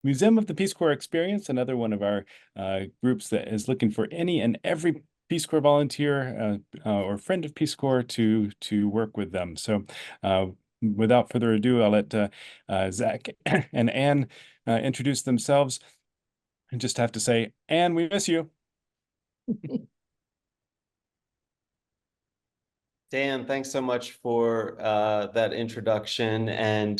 Museum of the Peace Corps Experience, another one of our groups that is looking for any and every Peace Corps volunteer or friend of Peace Corps to work with them. So without further ado, I'll let Zach and Anne introduce themselves. I just have to say, Anne, we miss you. Dan, thanks so much for that introduction, and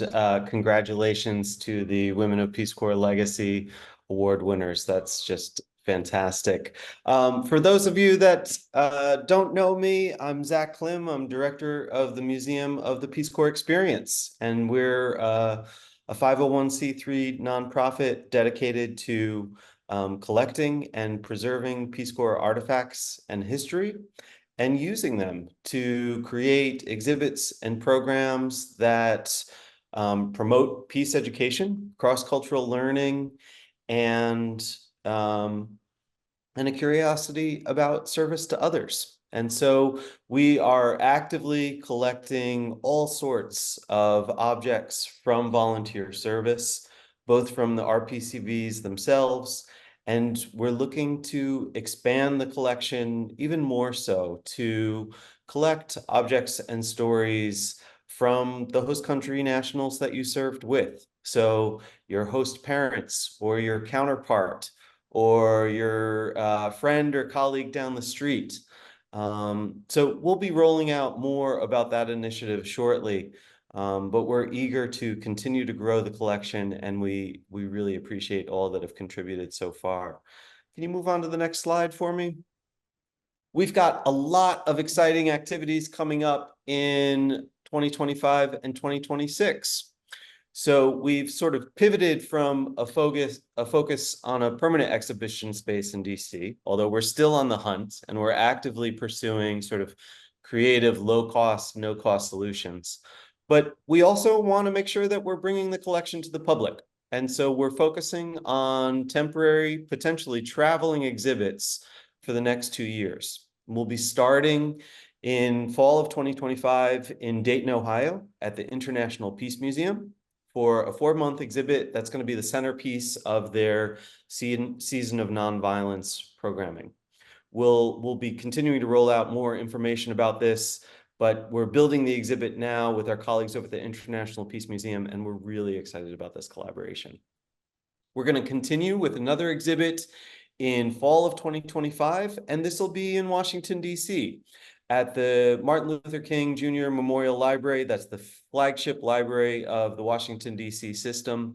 congratulations to the Women of Peace Corps Legacy Award winners. That's just fantastic. For those of you that don't know me, I'm Zach Klim. I'm director of the Museum of the Peace Corps Experience, and we're a 501c3 nonprofit dedicated to collecting and preserving Peace Corps artifacts and history, and using them to create exhibits and programs that promote peace education, cross-cultural learning, and a curiosity about service to others. And so we are actively collecting all sorts of objects from volunteer service, both from the RPCVs themselves, and we're looking to expand the collection even more so to collect objects and stories from the host country nationals that you served with. So your host parents or your counterpart or your friend or colleague down the street. So we'll be rolling out more about that initiative shortly, but we're eager to continue to grow the collection, and we really appreciate all that have contributed so far. Can you move on to the next slide for me? We've got a lot of exciting activities coming up in 2025 and 2026. So we've sort of pivoted from a focus on a permanent exhibition space in DC, although we're still on the hunt and we're actively pursuing sort of creative, low cost, no cost solutions. But we also want to make sure that we're bringing the collection to the public. And so we're focusing on temporary, potentially traveling exhibits for the next 2 years. We'll be starting in fall of 2025 in Dayton, Ohio at the International Peace Museum for a 4-month exhibit that's going to be the centerpiece of their season of nonviolence programming. We'll be continuing to roll out more information about this, but we're building the exhibit now with our colleagues over at the International Peace Museum, and we're really excited about this collaboration. We're going to continue with another exhibit in fall of 2025, and this will be in Washington, D.C. at the Martin Luther King Jr. Memorial Library. That's the flagship library of the Washington, D.C. system.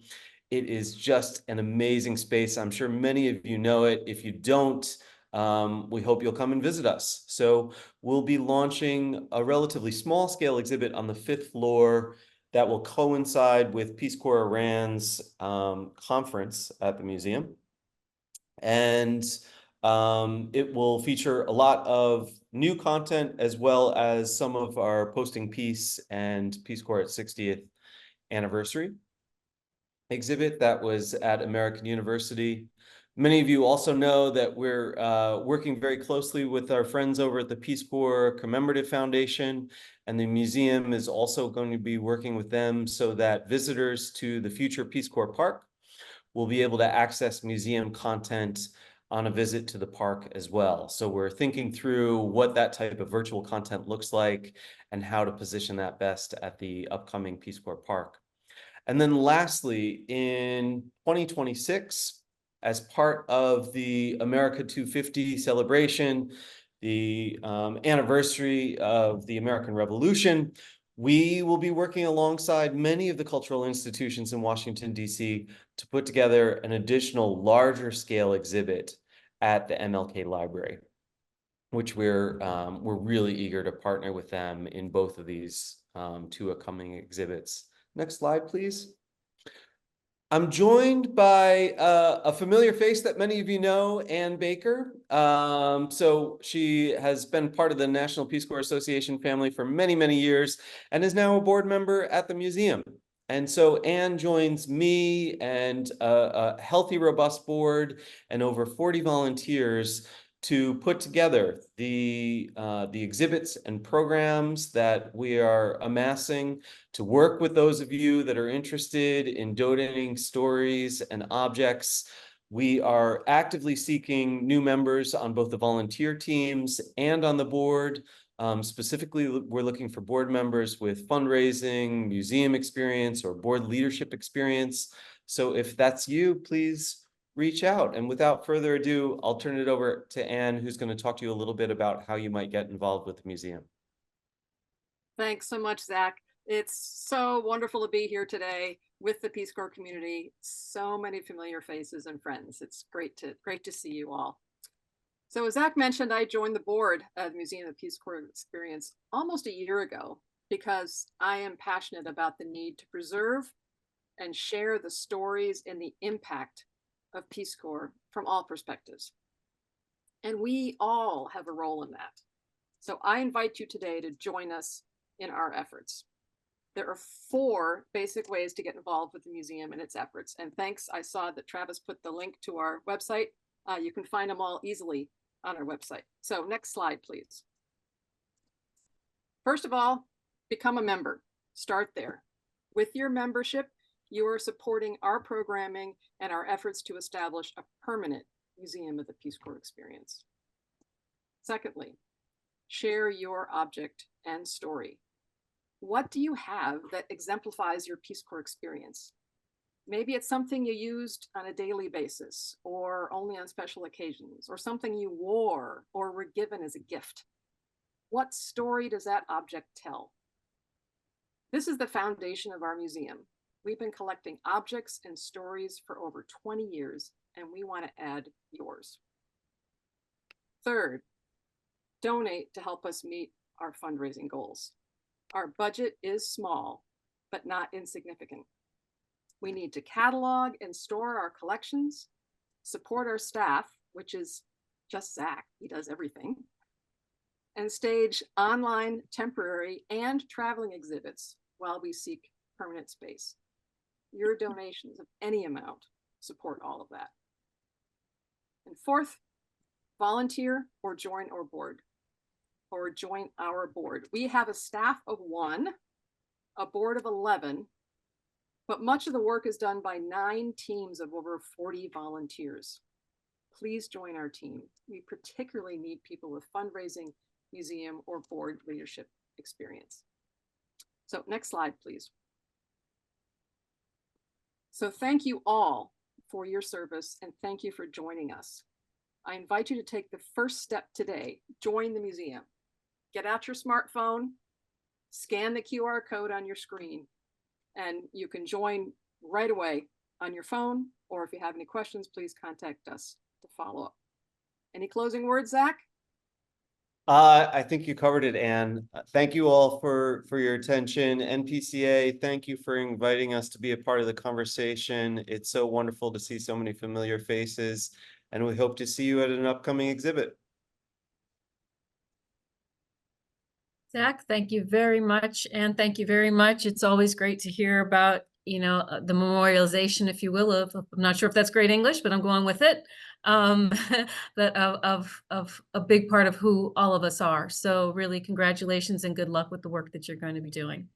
It is just an amazing space. I'm sure many of you know it. If you don't, we hope you'll come and visit us. So we'll be launching a relatively small scale exhibit on the 5th floor that will coincide with Peace Corps Iran's conference at the museum. And it will feature a lot of new content as well as some of our Posting Peace and Peace Corps at 60th anniversary exhibit that was at American University. Many of you also know that we're working very closely with our friends over at the Peace Corps Commemorative Foundation, and the museum is also going to be working with them so that visitors to the future Peace Corps Park will be able to access museum content on a visit to the park as well. So we're thinking through what that type of virtual content looks like and how to position that best at the upcoming Peace Corps Park. And then lastly, in 2026, as part of the America 250 celebration, the anniversary of the American Revolution, we will be working alongside many of the cultural institutions in Washington, D.C. to put together an additional larger scale exhibit at the MLK Library, which we're really eager to partner with them in both of these 2 upcoming exhibits. Next slide, please. I'm joined by a familiar face that many of you know, Ann Baker. So she has been part of the National Peace Corps Association family for many, many years and is now a board member at the museum. And so Ann joins me and a healthy, robust board and over 40 volunteers to put together the exhibits and programs that we are amassing, to work with those of you that are interested in donating stories and objects. We are actively seeking new members on both the volunteer teams and on the board. Specifically, we're looking for board members with fundraising, museum experience, or board leadership experience. So if that's you, please reach out. And without further ado, I'll turn it over to Anne, who's going to talk to you a little bit about how you might get involved with the museum. Thanks so much, Zach. It's so wonderful to be here today with the Peace Corps community. So many familiar faces and friends. It's great to see you all. So as Zach mentioned, I joined the board of the Museum of Peace Corps Experience almost a year ago because I am passionate about the need to preserve and share the stories and the impact of Peace Corps from all perspectives. And we all have a role in that. So I invite you today to join us in our efforts. There are 4 basic ways to get involved with the museum and its efforts. And thanks, I saw that Travis put the link to our website. You can find them all easily on our website. So next slide, please. First of all, become a member. Start there. With your membership, you are supporting our programming and our efforts to establish a permanent Museum of the Peace Corps Experience. Secondly, share your object and story. What do you have that exemplifies your Peace Corps experience? Maybe it's something you used on a daily basis or only on special occasions, or something you wore or were given as a gift. What story does that object tell? This is the foundation of our museum. We've been collecting objects and stories for over 20 years, and we want to add yours. Third, donate to help us meet our fundraising goals. Our budget is small, but not insignificant. We need to catalog and store our collections, support our staff, which is just Zach, he does everything, and stage online, temporary, and traveling exhibits while we seek permanent space. Your donations of any amount support all of that. And fourth, volunteer or join our board. We have a staff of 1, a board of 11, but much of the work is done by 9 teams of over 40 volunteers. Please join our team. We particularly need people with fundraising, museum, or board leadership experience. So next slide, please. So thank you all for your service, and thank you for joining us. I invite you to take the first step today. Join the museum. Get out your smartphone, scan the QR code on your screen, and you can join right away on your phone, or if you have any questions, please contact us to follow up. Any closing words, Zach? I think you covered it, Anne. Thank you all for your attention. NPCA, thank you for inviting us to be a part of the conversation. It's so wonderful to see so many familiar faces, and we hope to see you at an upcoming exhibit. Zach, thank you very much. And thank you very much. It's always great to hear about, the memorialization, if you will, of, I'm not sure if that's great English, but I'm going with it, that of a big part of who all of us are. So really congratulations and good luck with the work that you're going to be doing.